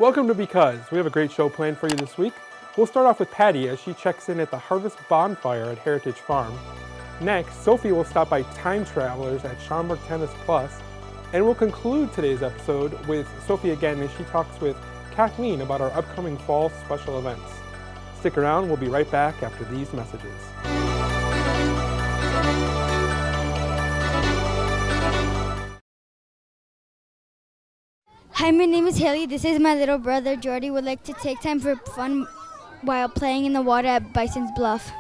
Welcome to Because. We have a great show planned for you this week. We'll start off with Patty as she checks in at the Harvest Bonfire at Heritage Farm. Next, Sophie will stop by Time Travelers at Schaumburg Tennis Plus. And we'll conclude today's episode with Sophie again as she talks with Kathleen about our upcoming fall special events. Stick around, we'll be right back after these messages. Hi, my name is Haley. This is my little brother Jordy. Would like to take time for fun while playing in the water at Bison's Bluff.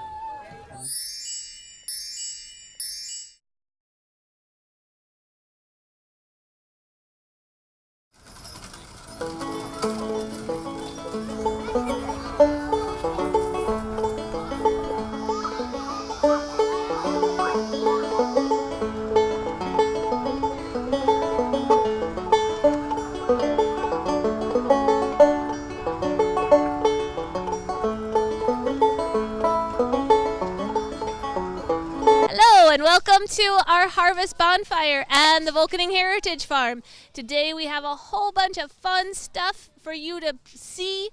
Welcome to our Harvest Bonfire and the Volcaning Heritage Farm. Today we have a whole bunch of fun stuff for you to see.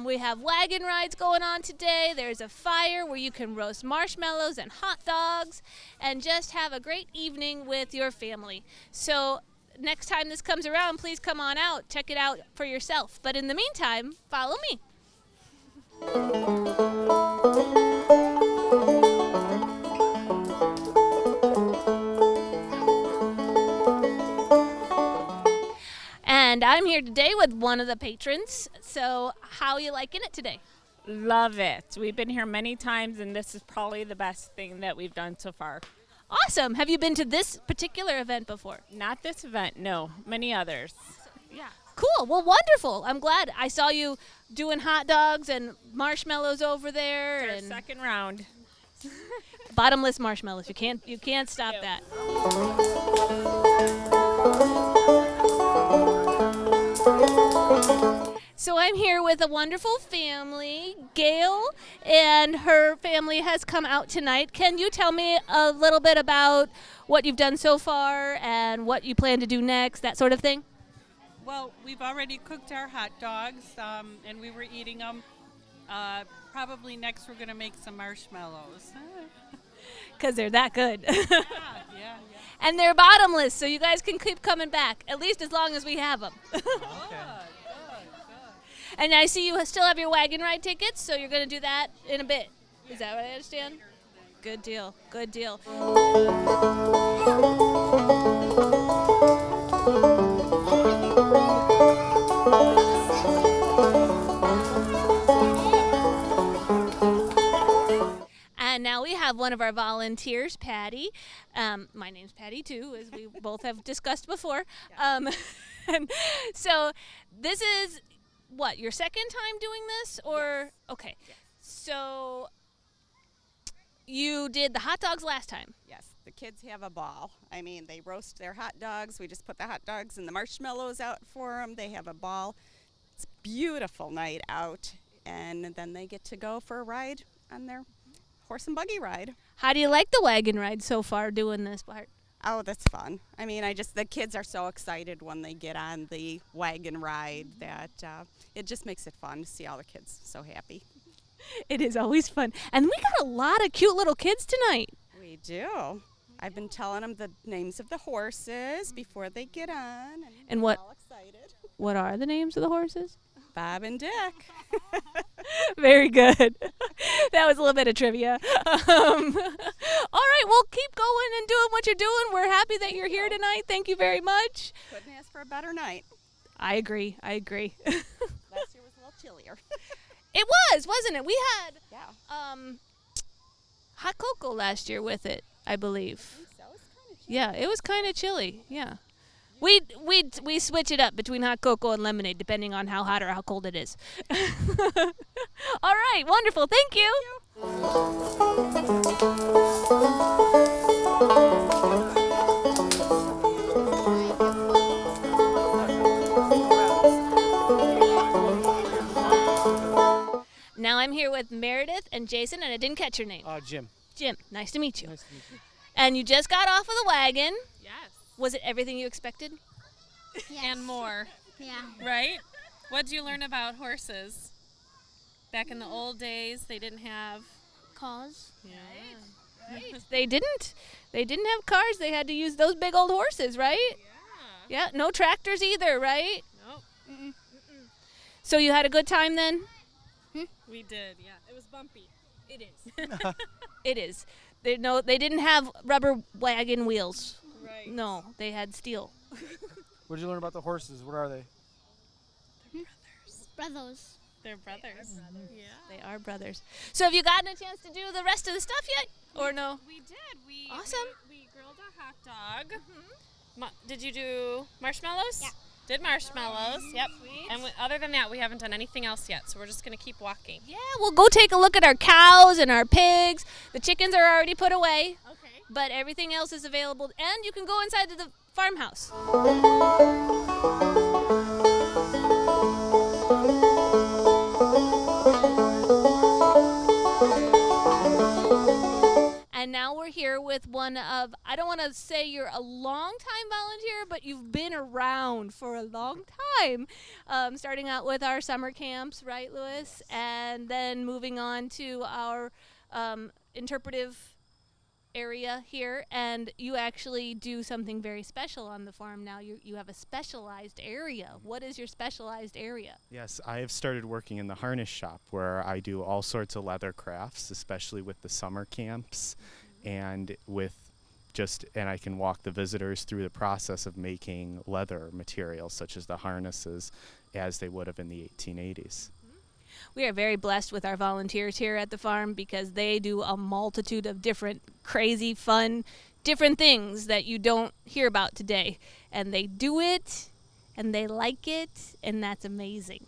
We have wagon rides going on today. There's a fire where you can roast marshmallows and hot dogs and just have a great evening with your family. So next time this comes around, please come on out, check it out for yourself. But in the meantime, follow me. And I'm here today with one of the patrons. So how are you liking it today? Love it. We've been here many times, and this is probably the best thing that we've done so far. Awesome. Have you been to this particular event before? Not this event, no. Many others. Yeah. Cool. Well, wonderful. I'm glad. I saw you doing hot dogs and marshmallows over there. It's our second round. Bottomless marshmallows. You can't stop that. So I'm here with a wonderful family. Gail and her family has come out tonight. Can you tell me a little bit about what you've done so far and what you plan to do next, that sort of thing? Well, we've already cooked our hot dogs, and we were eating them. Probably next we're going to make some marshmallows. Because they're that good. Yeah. And they're bottomless, so you guys can keep coming back, at least as long as we have them. Good. And I see you still have your wagon ride tickets, so you're going to do that in a bit. Is that what I understand? Good deal. Good deal. And now we have one of our volunteers, Patty. My name's Patty, too, as we both have discussed before. And so this is, what, your second time doing this? Or yes. Okay. Yes. So you did the hot dogs last time. Yes, the kids have a ball. I mean, they roast their hot dogs. We just put the hot dogs and the marshmallows out for them. They have a ball. It's a beautiful night out. And then they get to go for a ride on their horse and buggy ride. How do you like the wagon ride so far doing this part? Oh, that's fun. I mean, the kids are so excited when they get on the wagon ride that it just makes it fun to see all the kids so happy. It is always fun. And we got a lot of cute little kids tonight. We do. I've been telling them the names of the horses before they get on. And what? All excited. What are the names of the horses? Bob and Dick. Very good. That was a little bit of trivia. All right, well, keep going and doing what you're doing. We're happy that you're here tonight. Thank you very much. Couldn't ask for a better night. I agree. Last year was a little chillier. It was, wasn't it? We had hot cocoa last year with it, I believe. I think so. It was kind of chilly. Yeah, it was kind of chilly. Yeah. We switch it up between hot cocoa and lemonade depending on how hot or how cold it is. All right, wonderful. Thank you. Now I'm here with Meredith and Jason, and I didn't catch your name. Jim. Jim, nice to meet you. Nice to meet you. And you just got off of the wagon. Yes. Was it everything you expected? Yes. And more. Yeah. Right? What did you learn about horses? Back in the old days, they didn't have Cause. Right. They didn't have cars. They had to use those big old horses, right? Yeah. No tractors either, right? Nope. So you had a good time then? We did, yeah. It was bumpy. It is. It is. They didn't have rubber wagon wheels. Right. No, they had steel. What did you learn about the horses? What are they? Brothers. They're brothers. Yeah. They are brothers. So have you gotten a chance to do the rest of the stuff yet? Or no? We did. Awesome. We grilled a hot dog. Did you do marshmallows? Yeah. Did marshmallows. Yep. And other than that, we haven't done anything else yet, so we're just going to keep walking. Yeah, we'll go take a look at our cows and our pigs. The chickens are already put away. Okay. But everything else is available. And you can go inside to the farmhouse. And now we're here with one of, I don't want to say you're a long-time volunteer, but you've been around for a long time. Starting out with our summer camps, right, Louis? And then moving on to our interpretive area here. And you actually do something very special on the farm now. You have a specialized area. What is your specialized area? Yes, I have started working in the harness shop where I do all sorts of leather crafts, especially with the summer camps and and I can walk the visitors through the process of making leather materials such as the harnesses as they would have in the 1880s. We are very blessed with our volunteers here at the farm because they do a multitude of different crazy, fun, different things that you don't hear about today. And they do it, and they like it, and that's amazing.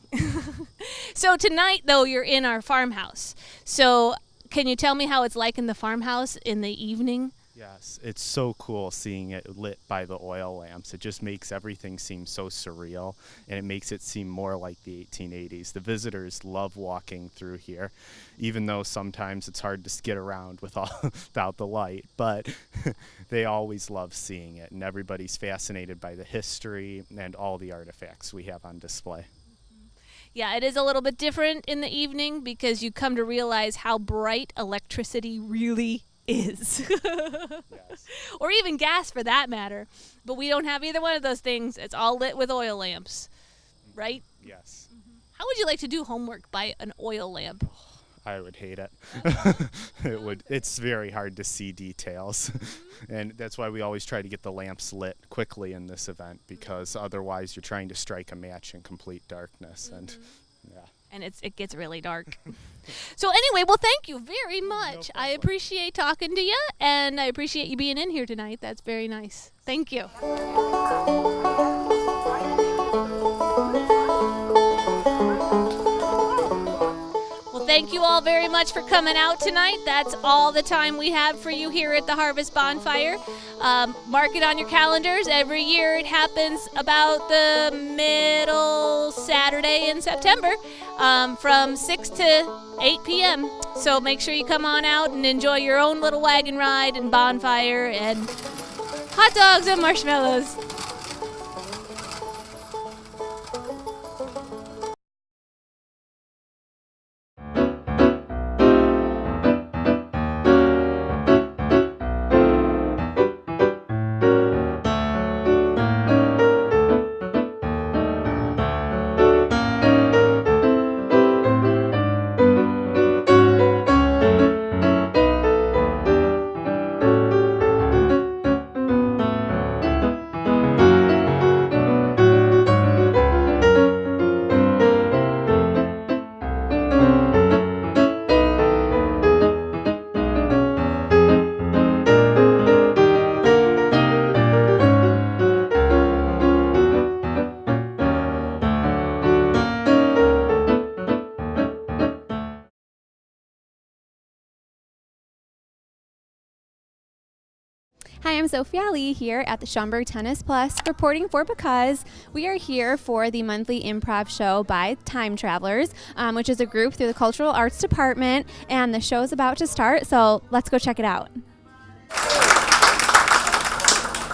So tonight, though, you're in our farmhouse. So can you tell me how it's like in the farmhouse in the evening? Yes, it's so cool seeing it lit by the oil lamps. It just makes everything seem so surreal, and it makes it seem more like the 1880s. The visitors love walking through here, even though sometimes it's hard to get around without the light, but they always love seeing it, and everybody's fascinated by the history and all the artifacts we have on display. Yeah, it is a little bit different in the evening because you come to realize how bright electricity really is. Yes. Or even gas for that matter. But we don't have either one of those things. It's all lit with oil lamps, right? Yes. How would you like to do homework by an oil lamp? I would hate it. It's very hard to see details. And that's why we always try to get the lamps lit quickly in this event, because otherwise you're trying to strike a match in complete darkness. And yeah. And it gets really dark. So anyway, well, thank you very much. I appreciate talking to you, and I appreciate you being in here tonight. That's very nice. Thank you. Well, thank you all very much for coming out tonight. That's all the time we have for you here at the Harvest Bonfire. Mark it on your calendars. Every year it happens about the middle Saturday in September from 6 to 8 p.m. So make sure you come on out and enjoy your own little wagon ride and bonfire and hot dogs and marshmallows. Hi, I'm Sophie Ali here at the Schaumburg Tennis Plus, reporting for BCUZ. We are here for the monthly improv show by Time Travelers, which is a group through the Cultural Arts Department, and the show is about to start, so let's go check it out.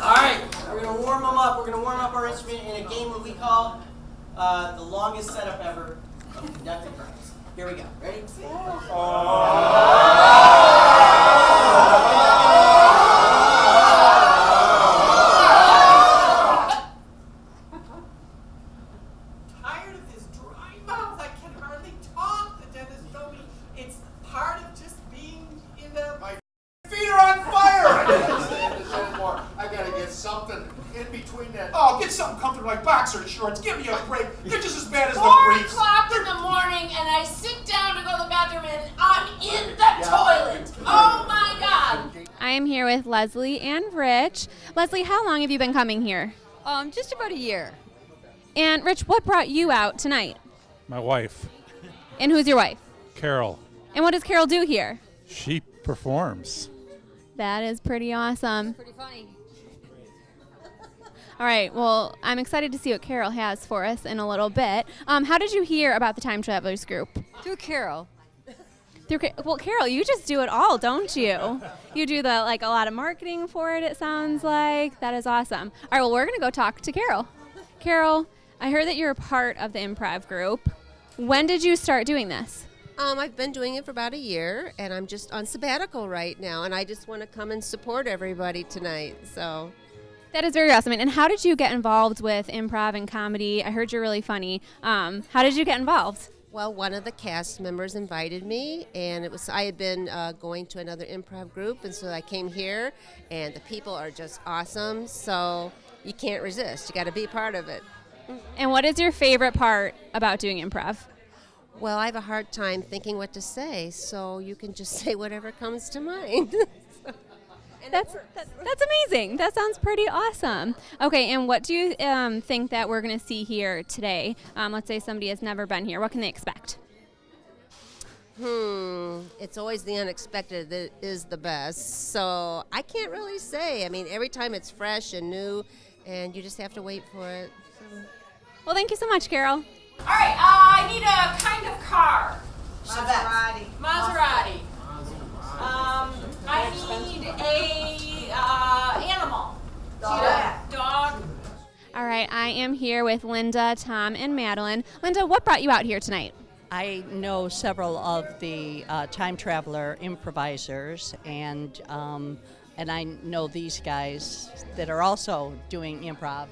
All right, we're going to warm them up. We're going to warm up our instrument in a game that we call the longest setup ever of conducting crimes. Here we go. Ready? Tired of this dry mouth. I can hardly talk. The dentist told me it's part of just being in the... My feet are on fire! I can't stand this anymore. I gotta get something in between that. Oh, get something comfortable like boxer shorts. Give me a break. They're just as bad as the 4 briefs. o'clock in the morning, and I sit down to go to the bathroom, and I'm in the toilet. Oh my God! I am here with Leslie and Rich. Leslie, how long have you been coming here? Just about a year. And Rich, what brought you out tonight? My wife, And who's your wife? Carol. And what does Carol do here? She performs. That is pretty awesome. Pretty funny. All right, well, I'm excited to see what Carol has for us in a little bit. How did you hear about the Time Travelers group? Through Carol. Well, Carol, you just do it all, don't you? You do a lot of marketing for it sounds like. That is awesome. All right, well, we're going to go talk to Carol. Carol, I heard that you're a part of the improv group. When did you start doing this? I've been doing it for about a year, and I'm just on sabbatical right now, and I just want to come and support everybody tonight. So that is very awesome. And how did you get involved with improv and comedy? I heard you're really funny. How did you get involved? Well, one of the cast members invited me, and I had been going to another improv group, and so I came here, and the people are just awesome, so you can't resist. You got to be part of it. And what is your favorite part about doing improv? Well, I have a hard time thinking what to say, so you can just say whatever comes to mind. That's amazing. That sounds pretty awesome. Okay, and what do you think that we're going to see here today? Let's say somebody has never been here. What can they expect? It's always the unexpected that is the best. So I can't really say. I mean, every time it's fresh and new, and you just have to wait for it. Well, thank you so much, Carol. All right, I need a kind of car. Maserati. Maserati. I need a animal. Dog. All right, I am here with Linda, Tom, and Madeline. Linda, what brought you out here tonight? I know several of the Time Traveler improvisers, and I know these guys that are also doing improv.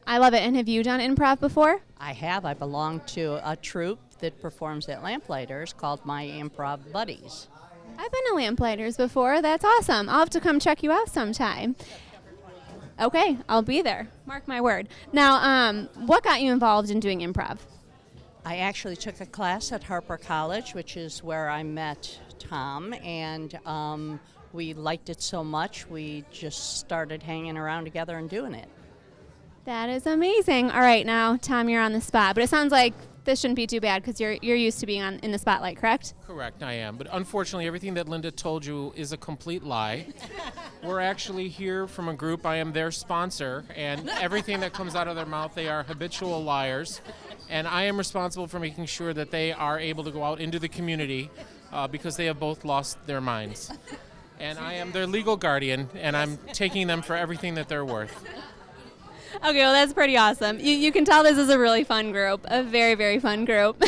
I love it. And have you done improv before? I have. I belong to a troupe that performs at Lamplighters called My Improv Buddies. I've been to Lamplighters before. That's awesome. I'll have to come check you out sometime. Okay, I'll be there. Mark my word. Now, what got you involved in doing improv? I actually took a class at Harper College, which is where I met Tom, and we liked it so much we just started hanging around together and doing it. That is amazing. All right, now, Tom, you're on the spot, but it sounds like this shouldn't be too bad because you're used to being in the spotlight, correct? Correct, I am. But unfortunately, everything that Linda told you is a complete lie. We're actually here from a group. I am their sponsor, and everything that comes out of their mouth, they are habitual liars. And I am responsible for making sure that they are able to go out into the community because they have both lost their minds. And I am their legal guardian, and I'm taking them for everything that they're worth. Okay, well, that's pretty awesome. You can tell this is a really fun group, a very, very fun group.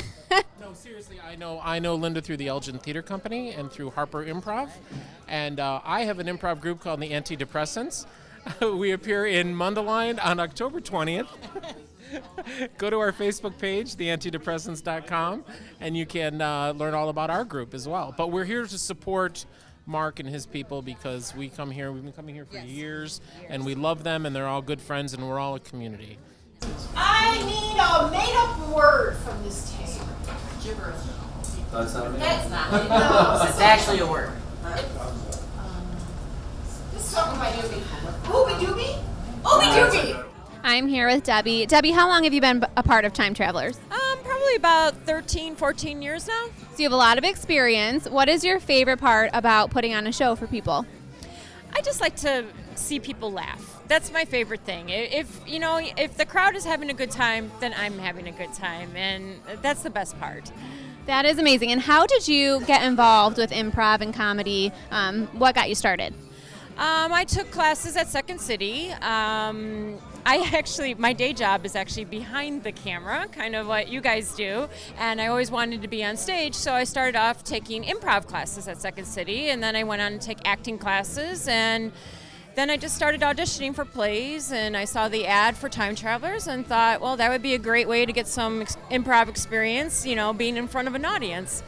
No, seriously, I know Linda through the Elgin Theater Company and through Harper Improv, and I have an improv group called the Antidepressants. We appear in Mundelein on October 20th. Go to our Facebook page, theantidepressants.com, and you can learn all about our group as well. But we're here to support Mark and his people because we've been coming here for years, and we love them, and they're all good friends, and we're all a community. I need a made-up word from this tape. Gibberish. That's not it. That's not it. No. It's actually a word. This is something by Doobie. Ooby-dooby? Ooby-dooby! I'm here with Debbie. Debbie, how long have you been a part of Time Travelers? Probably about 13, 14 years now. So you have a lot of experience. What is your favorite part about putting on a show for people? I just like to see people laugh. That's my favorite thing. If the crowd is having a good time, then I'm having a good time, and that's the best part. That is amazing. And how did you get involved with improv and comedy? What got you started? I took classes at Second City. My day job is actually behind the camera, kind of what you guys do, and I always wanted to be on stage, so I started off taking improv classes at Second City, and then I went on to take acting classes, and then I just started auditioning for plays, and I saw the ad for Time Travelers and thought, well, that would be a great way to get some improv experience, being in front of an audience.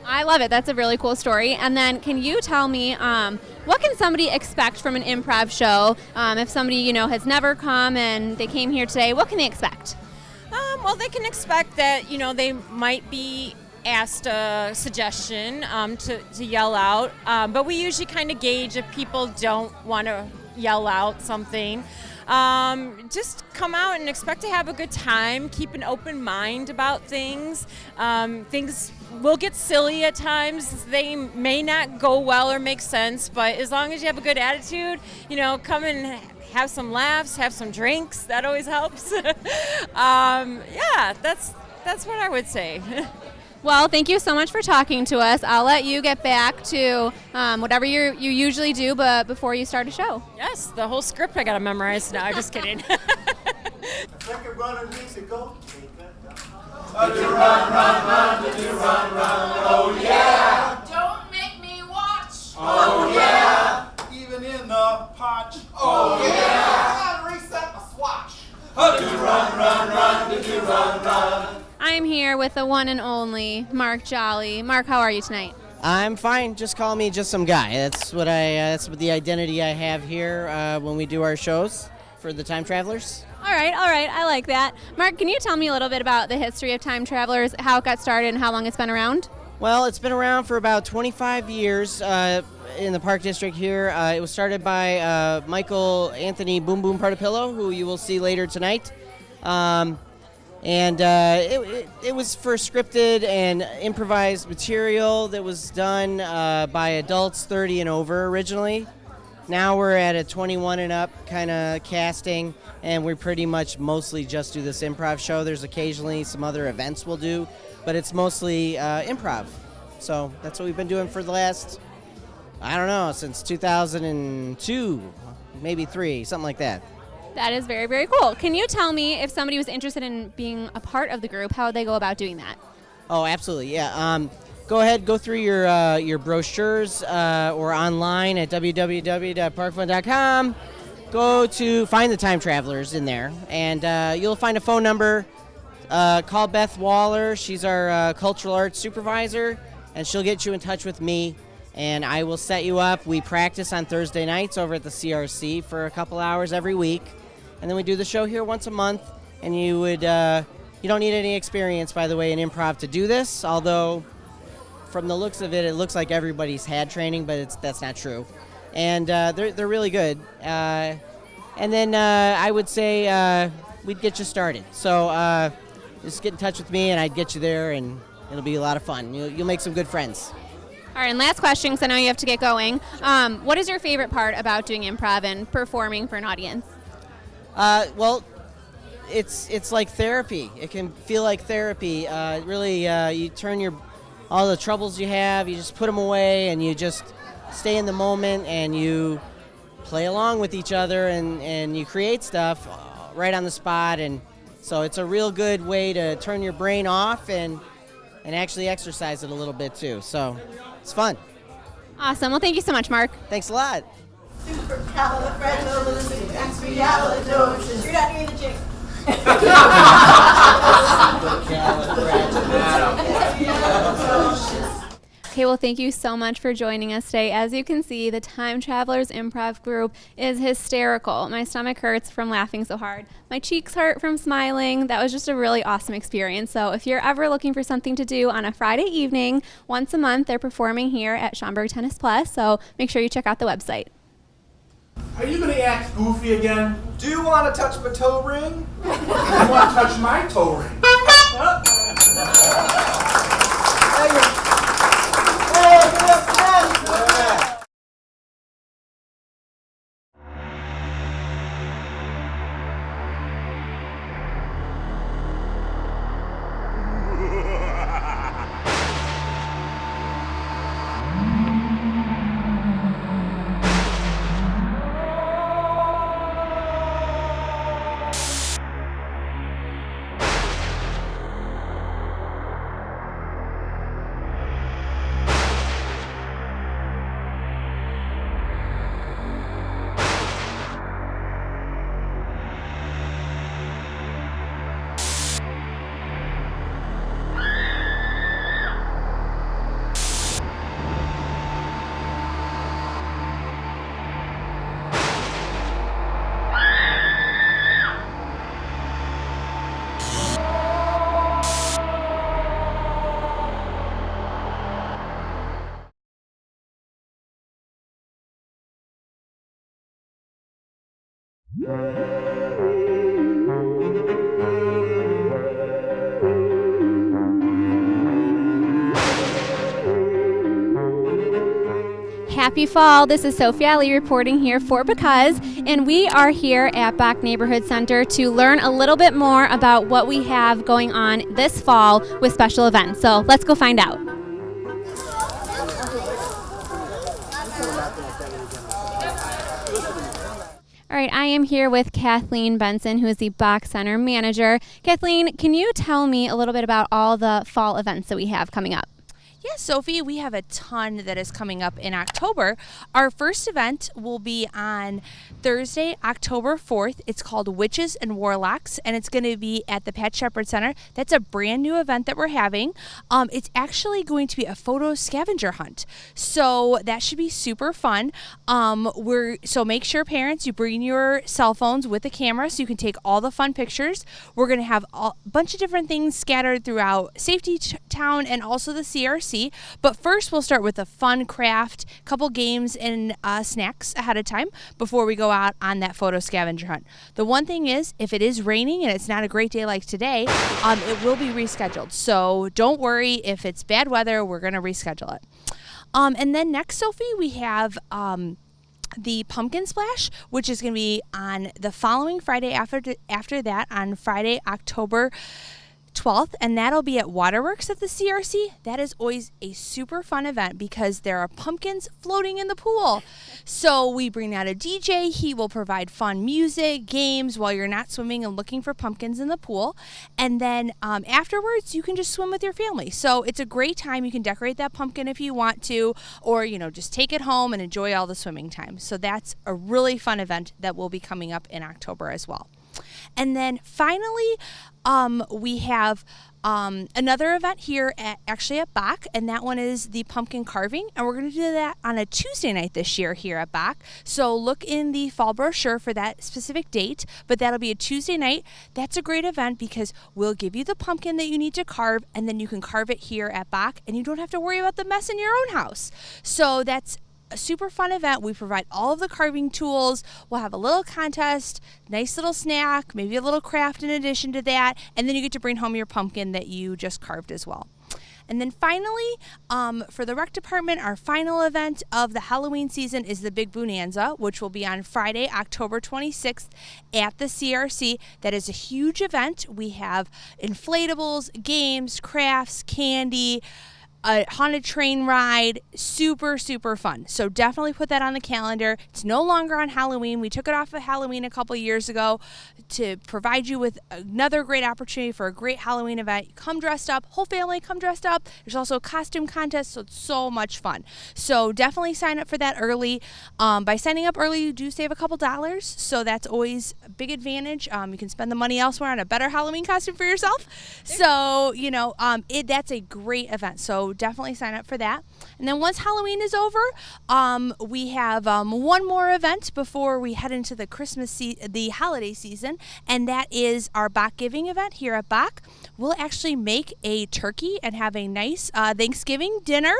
I love it. That's a really cool story. And then can you tell me what can somebody expect from an improv show? If somebody, has never come and they came here today, what can they expect? Well, they can expect that, they might be asked a suggestion to yell out, but we usually kind of gauge if people don't want to yell out something. Just come out and expect to have a good time. Keep an open mind about things. Things will get silly at times. They may not go well or make sense, but as long as you have a good attitude, come and have some laughs, have some drinks. That always helps. Yeah, that's what I would say. Well, thank you so much for talking to us. I'll let you get back to whatever you usually do, but before you start a show. Yes, the whole script I got to memorize now. I'm just kidding. Second run in Mexico. Run, run, oh yeah! Don't make me watch. Oh yeah! Even in the potch. Oh yeah! Come on, reset my swatch. Run. I'm here with the one and only Marc Jolley. Marc, how are you tonight? I'm fine. Just call me just some guy. That's what the identity I have here when we do our shows for the Time Travelers. All right. I like that. Marc, can you tell me a little bit about the history of Time Travelers, how it got started, and how long it's been around? Well, it's been around for about 25 years in the Park District here. It was started by Michael Anthony Boom Boom Partapillo, who you will see later tonight. It was for scripted and improvised material that was done by adults 30 and over originally. Now we're at a 21 and up kind of casting, and we pretty much mostly just do this improv show. There's occasionally some other events we'll do, but it's mostly improv. So that's what we've been doing for the last, since 2002, maybe 3, something like that. That is very, very cool. Can you tell me if somebody was interested in being a part of the group, how would they go about doing that? Oh, absolutely, yeah. Go ahead, go through your brochures or online at www.parkfun.com. Go to find the Time Travelers in there, and you'll find a phone number. Call Beth Waller. She's our cultural arts supervisor, and she'll get you in touch with me, and I will set you up. We practice on Thursday nights over at the CRC for a couple hours every week, and then we do the show here once a month. And you don't need any experience, by the way, in improv to do this, although from the looks of it, it looks like everybody's had training, but that's not true. And they're really good. And then I would say we'd get you started. So just get in touch with me, and I'd get you there, and it'll be a lot of fun. You'll make some good friends. All right, and last question, because I know you have to get going. What is your favorite part about doing improv and performing for an audience? Well, it's like therapy. It can feel like therapy. Really, you turn all the troubles you have, you just put them away, and you just stay in the moment, and you play along with each other, and you create stuff right on the spot. And so it's a real good way to turn your brain off and actually exercise it a little bit too. So it's fun. Awesome. Well, thank you so much, Marc. Thanks a lot. Supercalifragilisticexpialidocious. You're not doing the jingle. Okay, well, thank you so much for joining us today. As you can see, the Time Travelers Improv Group is hysterical. My stomach hurts from laughing so hard. My cheeks hurt from smiling. That was just a really awesome experience. So if you're ever looking for something to do on a Friday evening, once a month, they're performing here at Schaumburg Tennis Plus. So make sure you check out the website. Are you going to act goofy again? Do you want to touch my toe ring? You want to touch my toe ring? Happy fall. This is Sophie Ali reporting here for Because, and we are here at Bach Neighborhood Center to learn a little bit more about what we have going on this fall with special events. So let's go find out. All right, I am here with Kathleen Benson, who is the Bach Center manager. Kathleen, can you tell me a little bit about all the fall events that we have coming up? Yes, Sophie, we have a ton that is coming up in October. Our first event will be on Thursday, October 4th. It's called Witches and Warlocks, and it's going to be at the Pat Shepard Center. That's a brand new event that we're having. It's actually going to be a photo scavenger hunt, so that should be super fun. So make sure, parents, you bring your cell phones with a camera so you can take all the fun pictures. We're going to have a bunch of different things scattered throughout Safety Town and also the CRC. But first, we'll start with a fun craft, couple games and snacks ahead of time before we go out on that photo scavenger hunt. The one thing is, if it is raining and it's not a great day like today, it will be rescheduled. So don't worry if it's bad weather, we're going to reschedule it. And then next, Sophie, we have the Pumpkin Splash, which is going to be on the following Friday after that, on Friday, October 12th, and that'll be at Waterworks at the CRC. That is always a super fun event because there are pumpkins floating in the pool. So we bring out a DJ. He will provide fun music, games while you're not swimming and looking for pumpkins in the pool. And then afterwards, you can just swim with your family. So it's a great time. You can decorate that pumpkin if you want to, or just take it home and enjoy all the swimming time. So that's a really fun event that will be coming up in October as well. And then finally, we have another event here at Bach, and that one is the pumpkin carving, and we're going to do that on a Tuesday night this year here at Bach. So look in the fall brochure for that specific date, but that'll be a Tuesday night. That's a great event because we'll give you the pumpkin that you need to carve, and then you can carve it here at Bach, and you don't have to worry about the mess in your own house. So that's a super fun event. We provide all of the carving tools. We'll have a little contest, nice little snack, maybe a little craft in addition to that, and then you get to bring home your pumpkin that you just carved as well. And then finally, for the rec department, our final event of the Halloween season is the Big Bonanza, which will be on Friday, October 26th at the CRC. That is a huge event. We have inflatables, games, crafts, candy, a haunted train ride, super, super fun. So definitely put that on the calendar. It's no longer on Halloween. We took it off of Halloween a couple years ago to provide you with another great opportunity for a great Halloween event. Come dressed up, whole family come dressed up. There's also a costume contest, so it's so much fun. So definitely sign up for that early. By signing up early, you do save a couple dollars, so that's always a big advantage. You can spend the money elsewhere on a better Halloween costume for yourself. So, that's a great event. So definitely sign up for that. And then once Halloween is over, we have one more event before we head into the the holiday season, and that is our Bach Giving event here at Bach. We'll actually make a turkey and have a nice Thanksgiving dinner.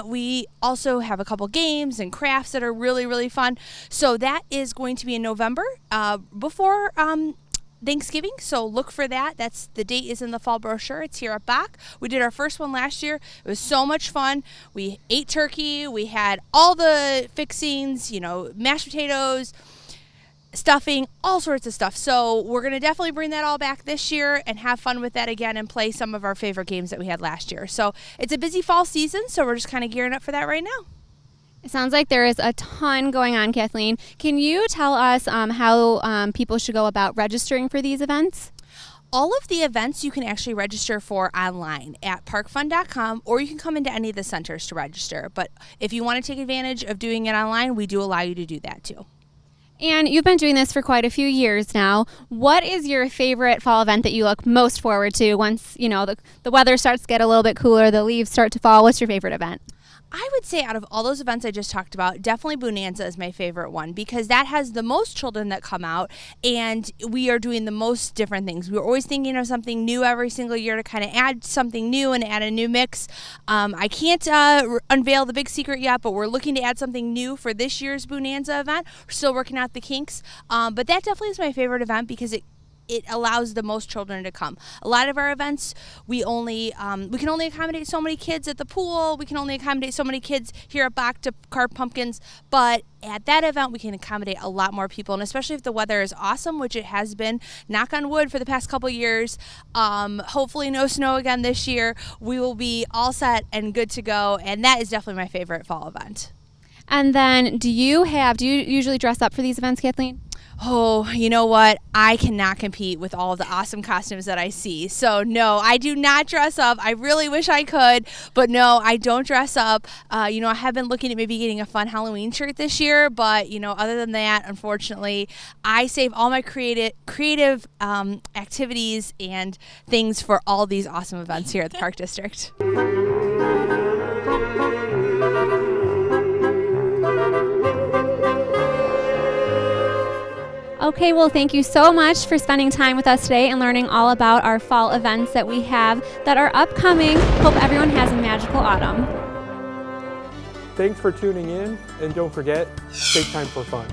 We also have a couple games and crafts that are really, really fun. So that is going to be in November before Thanksgiving, so look for that. The date is in the fall brochure. It's here at Bach. We did our first one last year. It was so much fun. We ate turkey. We had all the fixings, mashed potatoes, stuffing, all sorts of stuff. So we're going to definitely bring that all back this year and have fun with that again and play some of our favorite games that we had last year. So it's a busy fall season, so we're just kind of gearing up for that right now. It sounds like there is a ton going on, Kathleen. Can you tell us how people should go about registering for these events? All of the events you can actually register for online at parkfund.com, or you can come into any of the centers to register. But if you want to take advantage of doing it online, we do allow you to do that too. And you've been doing this for quite a few years now. What is your favorite fall event that you look most forward to once, the weather starts to get a little bit cooler, the leaves start to fall? What's your favorite event? I would say out of all those events I just talked about, definitely Bonanza is my favorite one because that has the most children that come out and we are doing the most different things. We're always thinking of something new every single year to kind of add something new and add a new mix. I can't unveil the big secret yet, but we're looking to add something new for this year's Bonanza event. We're still working out the kinks, but that definitely is my favorite event because it allows the most children to come. A lot of our events, we can only accommodate so many kids at the pool. We can only accommodate so many kids here at Bach to carve pumpkins. But at that event, we can accommodate a lot more people. And especially if the weather is awesome, which it has been, knock on wood, for the past couple years. Hopefully no snow again this year. We will be all set and good to go. And that is definitely my favorite fall event. And then do you usually dress up for these events, Kathleen? Oh, you know what? I cannot compete with all of the awesome costumes that I see. So no, I do not dress up. I really wish I could, but no, I don't dress up. I have been looking at maybe getting a fun Halloween shirt this year, but other than that, unfortunately, I save all my creative activities and things for all these awesome events here at the Park District. Okay, well, thank you so much for spending time with us today and learning all about our fall events that we have that are upcoming. Hope everyone has a magical autumn. Thanks for tuning in, and don't forget, take time for fun.